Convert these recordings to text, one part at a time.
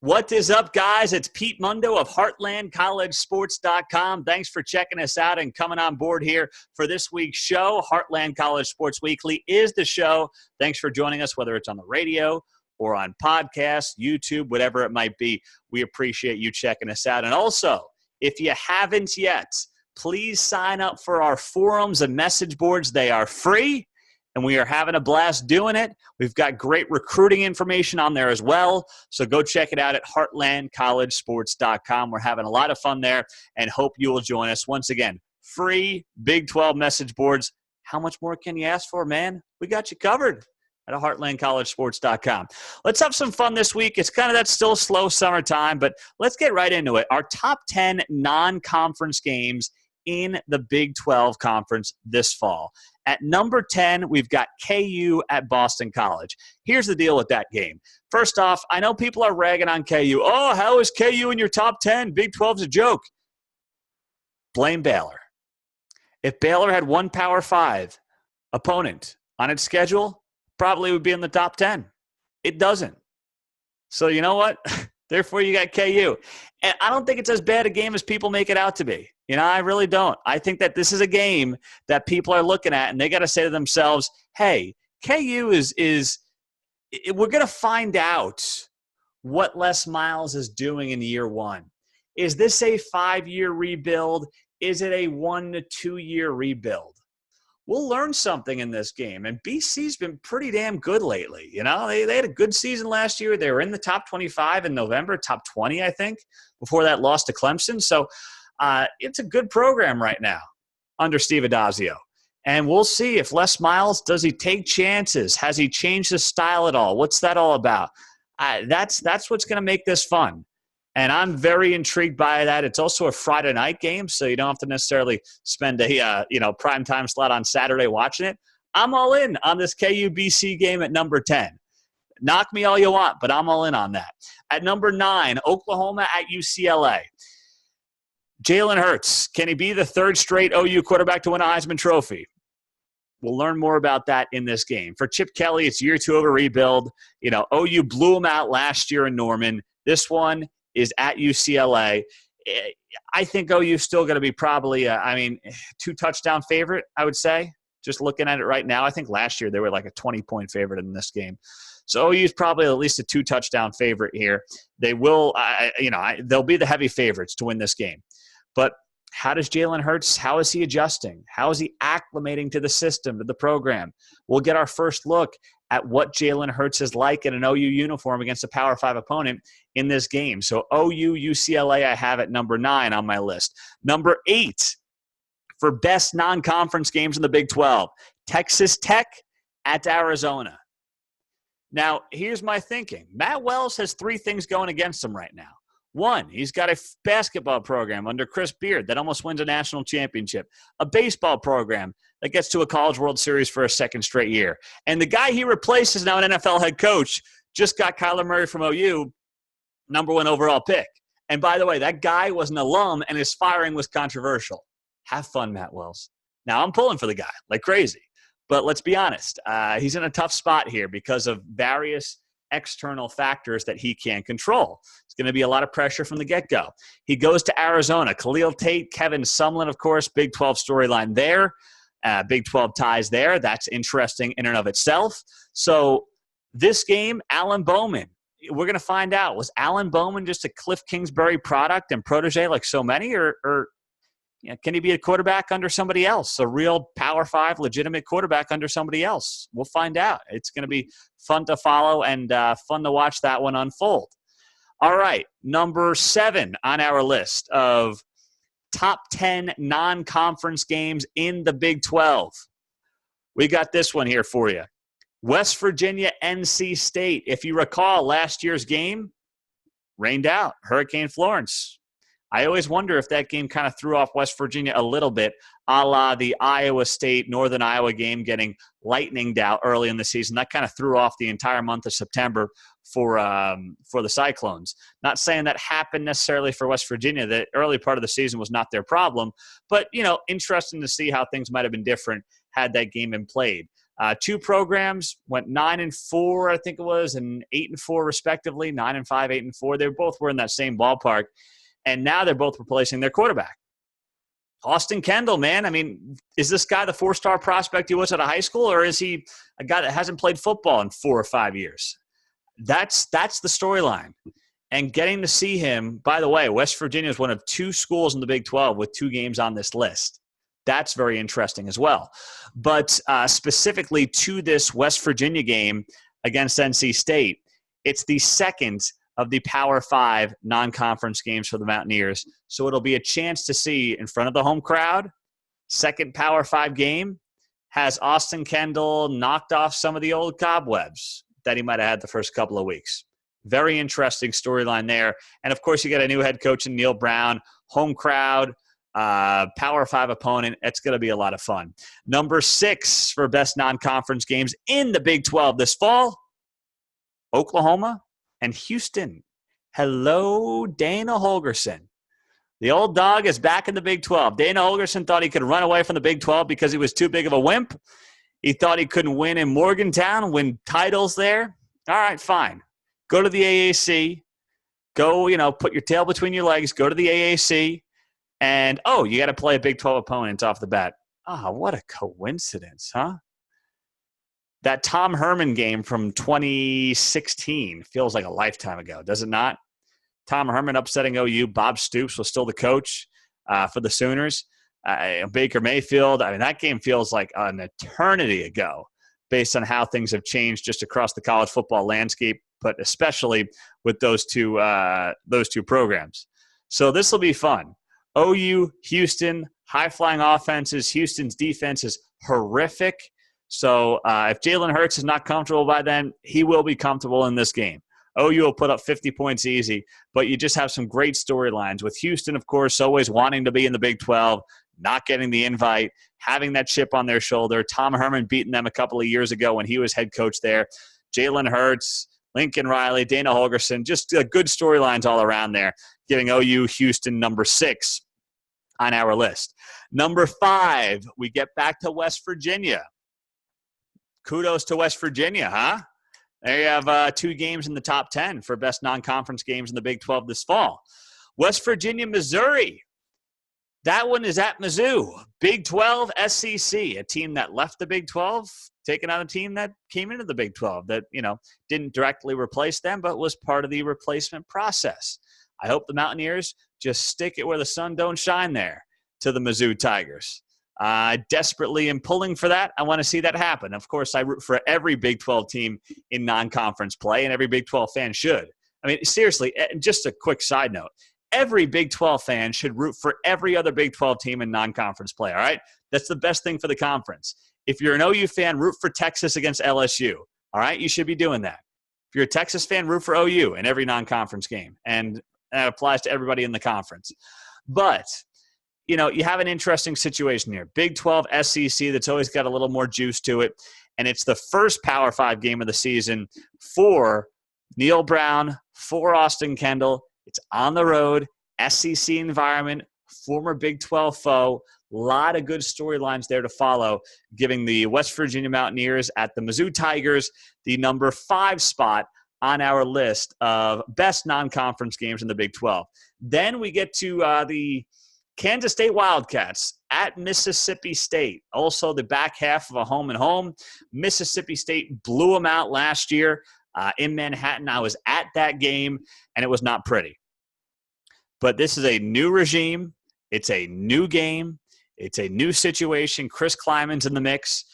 What is up, guys? It's Pete Mundo of HeartlandCollegeSports.com. Thanks for checking us out and coming on board here for this week's show. Heartland College Sports Weekly is the show. Thanks for joining us, whether it's on the radio or on podcast, YouTube, whatever it might be. We appreciate you checking us out. And also, if you haven't yet, please sign up for our forums and message boards. They are free, and we are having a blast doing it. We've got great recruiting information on there as well, so go check it out at HeartlandCollegeSports.com. We're having a lot of fun there and hope you will join us. Once again, free Big 12 message boards. How much more can you ask for, man? We got you covered at HeartlandCollegeSports.com. Let's have some fun this week. It's kind of that still slow summertime, but let's get right into it. Our top 10 non-conference games in the Big 12 Conference this fall. At number 10, we've got KU at Boston College. Here's the deal with that game. First off, I know people are ragging on KU. Oh, how is KU in your top 10? Big 12's a joke. Blame Baylor. If Baylor had one Power 5 opponent on its schedule, probably would be in the top 10. It doesn't. So you know what? Therefore, you got KU. And I don't think it's as bad a game as people make it out to be. You know, I really don't. I think that this is a game that people are looking at, and they got to say to themselves, hey, KU we're going to find out what Les Miles is doing in year one. Is this a 5-year rebuild? Is it a 1 to 2 year rebuild? We'll learn something in this game. And BC's been pretty damn good lately. You know, they had a good season last year. They were in the top 25 in November, top 20, I think, before that loss to Clemson. So it's a good program right now under Steve Adazio. And we'll see if Les Miles, does he take chances? Has he changed his style at all? What's that all about? That's what's going to make this fun. And I'm very intrigued by that. It's also a Friday night game, so you don't have to necessarily spend a primetime slot on Saturday watching it. I'm all in on this KU-BC game at number 10. Knock me all you want, but I'm all in on that. At number 9, Oklahoma at UCLA. Jalen Hurts, can he be the third straight OU quarterback to win a Heisman Trophy? We'll learn more about that in this game. For Chip Kelly, it's year 2 of a rebuild. You know, OU blew him out last year in Norman. This one is at UCLA. I think OU's still going to be probably, 2-touchdown favorite, I would say. Just looking at it right now, I think last year they were like a 20-point favorite in this game. So OU's probably at least a 2-touchdown favorite here. They will, they'll be the heavy favorites to win this game. But how does Jalen Hurts, how is he adjusting? How is he acclimating to the system, to the program? We'll get our first look at what Jalen Hurts is like in an OU uniform against a Power 5 opponent in this game. So OU, UCLA, I have at number 9 on my list. Number 8 for best non-conference games in the Big 12, Texas Tech at Arizona. Now, here's my thinking. Matt Wells has 3 things going against him right now. 1, he's got a basketball program under Chris Beard that almost wins a national championship, a baseball program that gets to a College World Series for a second straight year. And the guy he replaces now an NFL head coach just got Kyler Murray from OU, number 1 overall pick. And by the way, that guy was an alum, and his firing was controversial. Have fun, Matt Wells. Now, I'm pulling for the guy like crazy. But let's be honest. He's in a tough spot here because of various external factors that he can't control. It's going to be a lot of pressure from the get-go. He goes to Arizona. Khalil Tate, Kevin Sumlin, of course, Big 12 storyline there. Big 12 ties there. That's interesting in and of itself. So this game, Alan Bowman, we're going to find out. Was Alan Bowman just a Cliff Kingsbury product and protege like so many, or can he be a quarterback under somebody else, a real Power 5 legitimate quarterback under somebody else? We'll find out. It's going to be fun to follow and fun to watch that one unfold. All right, number 7 on our list of top 10 non-conference games in the Big 12. We got this one here for you. West Virginia, NC State. If you recall last year's game, rained out, Hurricane Florence. I always wonder if that game kind of threw off West Virginia a little bit, a la the Iowa State, Northern Iowa game getting lightninged out early in the season. That kind of threw off the entire month of September for the Cyclones. Not saying that happened necessarily for West Virginia. The early part of the season was not their problem. But, interesting to see how things might have been different had that game been played. Two programs went 9-4, I think it was, and 8-4 respectively. 9-5, 8-4. They both were in that same ballpark, and now they're both replacing their quarterback. Austin Kendall, man. I mean, is this guy the 4-star prospect he was out of high school, or is he a guy that hasn't played football in 4 or 5 years? That's the storyline. And getting to see him, by the way, West Virginia is one of 2 schools in the Big 12 with 2 games on this list. That's very interesting as well. But specifically to this West Virginia game against NC State, it's the second of the Power 5 non-conference games for the Mountaineers. So it'll be a chance to see in front of the home crowd, second Power 5 game, has Austin Kendall knocked off some of the old cobwebs that he might have had the first couple of weeks. Very interesting storyline there. And, of course, you got a new head coach in Neil Brown, home crowd, Power 5 opponent. It's going to be a lot of fun. Number 6 for best non-conference games in the Big 12 this fall, Oklahoma and Houston. Hello, Dana Holgorsen. The old dog is back in the Big 12. Dana Holgorsen thought he could run away from the Big 12 because he was too big of a wimp. He thought he couldn't win in Morgantown, win titles there. All right, fine. Go to the AAC. Go, put your tail between your legs. Go to the AAC. And, you got to play a Big 12 opponent off the bat. What a coincidence, huh? That Tom Herman game from 2016 feels like a lifetime ago, does it not? Tom Herman upsetting OU. Bob Stoops was still the coach for the Sooners. Baker Mayfield, that game feels like an eternity ago based on how things have changed just across the college football landscape, but especially with those two programs. So this will be fun. OU, Houston, high-flying offenses. Houston's defense is horrific. So if Jalen Hurts is not comfortable by then, he will be comfortable in this game. OU will put up 50 points easy, but you just have some great storylines. With Houston, of course, always wanting to be in the Big 12, not getting the invite, having that chip on their shoulder. Tom Herman beating them a couple of years ago when he was head coach there. Jalen Hurts, Lincoln Riley, Dana Holgorsen, just good storylines all around there, giving OU Houston number 6 on our list. Number 5, we get back to West Virginia. Kudos to West Virginia, huh? There you have 2 games in the top 10 for best non-conference games in the Big 12 this fall. West Virginia, Missouri. That one is at Mizzou. Big 12 SEC, a team that left the Big 12, taking on a team that came into the Big 12 that, didn't directly replace them, but was part of the replacement process. I hope the Mountaineers just stick it where the sun don't shine there to the Mizzou Tigers. Desperately am pulling for that. I want to see that happen. Of course, I root for every Big 12 team in non-conference play, and every Big 12 fan should. Seriously, just a quick side note. Every Big 12 fan should root for every other Big 12 team in non-conference play, all right? That's the best thing for the conference. If you're an OU fan, root for Texas against LSU, all right? You should be doing that. If you're a Texas fan, root for OU in every non-conference game, and that applies to everybody in the conference. But you have an interesting situation here. Big 12 SEC that's always got a little more juice to it. And it's the first Power 5 game of the season for Neil Brown, for Austin Kendall. It's on the road, SEC environment, former Big 12 foe. A lot of good storylines there to follow, giving the West Virginia Mountaineers at the Mizzou Tigers the number 5 spot on our list of best non-conference games in the Big 12. Then we get to the Kansas State Wildcats at Mississippi State. Also the back half of a home and home. Mississippi State blew them out last year in Manhattan. I was at that game, and it was not pretty. But this is a new regime. It's a new game. It's a new situation. Chris Kleiman's in the mix.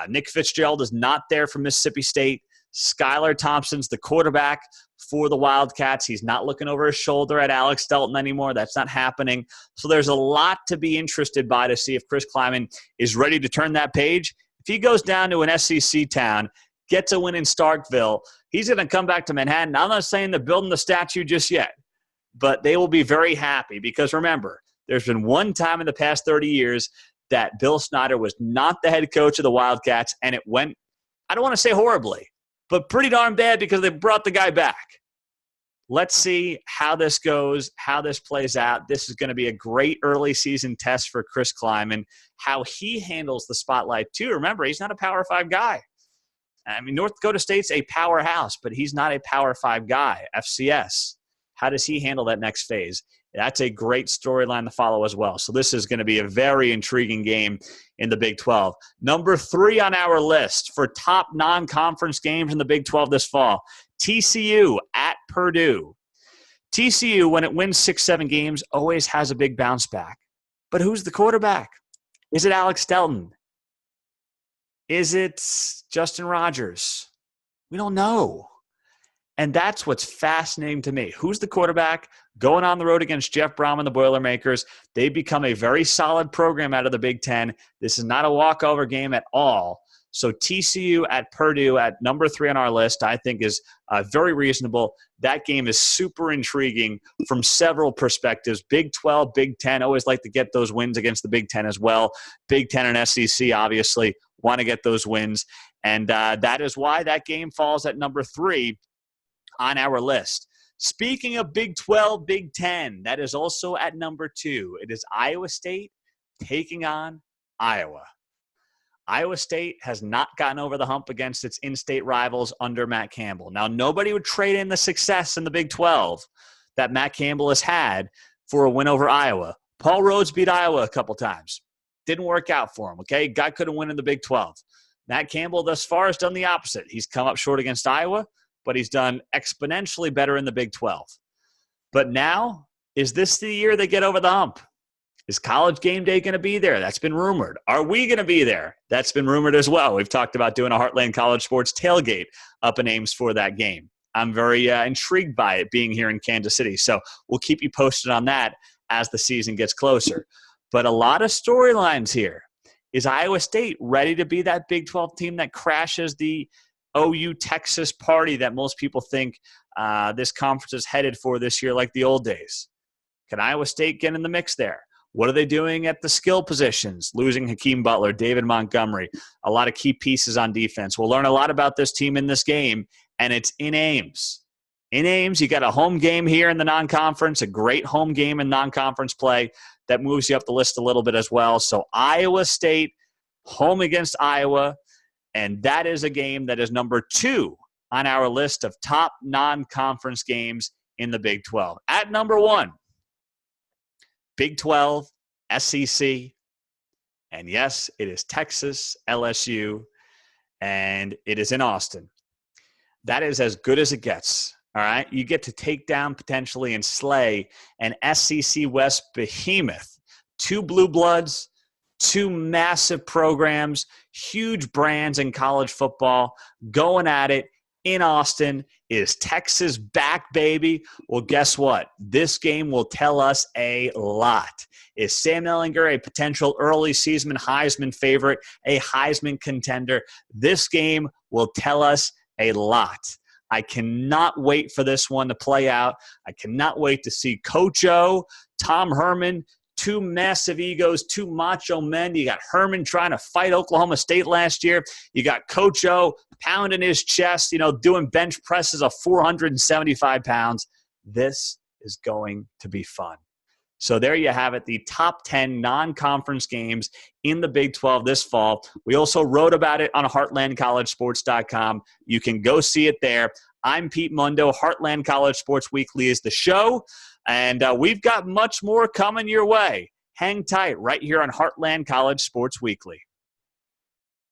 Nick Fitzgerald is not there for Mississippi State. Skylar Thompson's the quarterback for the Wildcats. He's not looking over his shoulder at Alex Delton anymore. That's not happening. So there's a lot to be interested by to see if Chris Kleiman is ready to turn that page. If he goes down to an SEC town, gets a win in Starkville, he's going to come back to Manhattan. I'm not saying they're building the statue just yet, but they will be very happy because, remember, there's been one time in the past 30 years that Bill Snyder was not the head coach of the Wildcats, and it went, I don't want to say horribly, but pretty darn bad because they brought the guy back. let's see how this goes, how this plays out. This is going to be a great early season test for Chris Kleiman, how he handles the spotlight too. Remember, he's not a Power 5 guy. I mean, North Dakota State's a powerhouse, but he's not a Power 5 guy, FCS. How does he handle that next phase? That's a great storyline to follow as well. So this is going to be a very intriguing game in the Big 12. Number 3 on our list for top non-conference games in the Big 12 this fall, TCU at Purdue. TCU, when it wins 6-7 games, always has a big bounce back. But who's the quarterback? Is it Alex Delton? Is it Justin Rogers? We don't know. And that's what's fascinating to me. Who's the quarterback? Going on the road against Jeff Brom and the Boilermakers. They become a very solid program out of the Big Ten. This is not a walkover game at all. So TCU at Purdue at number 3 on our list, I think is very reasonable. That game is super intriguing from several perspectives. Big 12, Big 10, always like to get those wins against the Big 10 as well. Big 10 and SEC obviously want to get those wins. And that is why that game falls at number 3 on our list. Speaking of Big 12, Big 10, that is also at number 2. It is Iowa State taking on Iowa. Iowa State has not gotten over the hump against its in-state rivals under Matt Campbell. Now, nobody would trade in the success in the Big 12 that Matt Campbell has had for a win over Iowa. Paul Rhodes beat Iowa a couple times. Didn't work out for him, okay? Guy couldn't win in the Big 12. Matt Campbell thus far has done the opposite. He's come up short against Iowa, but he's done exponentially better in the Big 12. But now, is this the year they get over the hump? Is College Game Day going to be there? That's been rumored. Are we going to be there? That's been rumored as well. We've talked about doing a Heartland College Sports tailgate up in Ames for that game. I'm very intrigued by it being here in Kansas City. So we'll keep you posted on that as the season gets closer. But a lot of storylines here. Is Iowa State ready to be that Big 12 team that crashes the OU Texas party that most people think this conference is headed for this year like the old days? Can Iowa State get in the mix there? What are they doing at the skill positions? Losing Hakeem Butler, David Montgomery, a lot of key pieces on defense. We'll learn a lot about this team in this game, and it's in Ames. In Ames, you got a home game here in the non-conference, a great home game in non-conference play that moves you up the list a little bit as well. So Iowa State, home against Iowa, and that is a game that is number 2 on our list of top non-conference games in the Big 12. At number 1, Big 12, SEC, and yes, it is Texas, LSU, and it is in Austin. That is as good as it gets, all right? You get to take down potentially and slay an SEC West behemoth. 2 blue bloods, 2 massive programs, huge brands in college football, going at it in Austin. Is Texas back, baby? Well, guess what? This game will tell us a lot. Is Sam Ehlinger a potential early season Heisman favorite, a Heisman contender? This game will tell us a lot. I cannot wait for this one to play out. I cannot wait to see Coach O, Tom Herman, 2 massive egos, 2 macho men. You got Herman trying to fight Oklahoma State last year. You got Coach O pounding his chest, doing bench presses of 475 pounds. This is going to be fun. So there you have it, the top 10 non-conference games in the Big 12 this fall. We also wrote about it on heartlandcollegesports.com. You can go see it there. I'm Pete Mundo. Heartland College Sports Weekly is the show. And we've got much more coming your way. Hang tight right here on Heartland College Sports Weekly.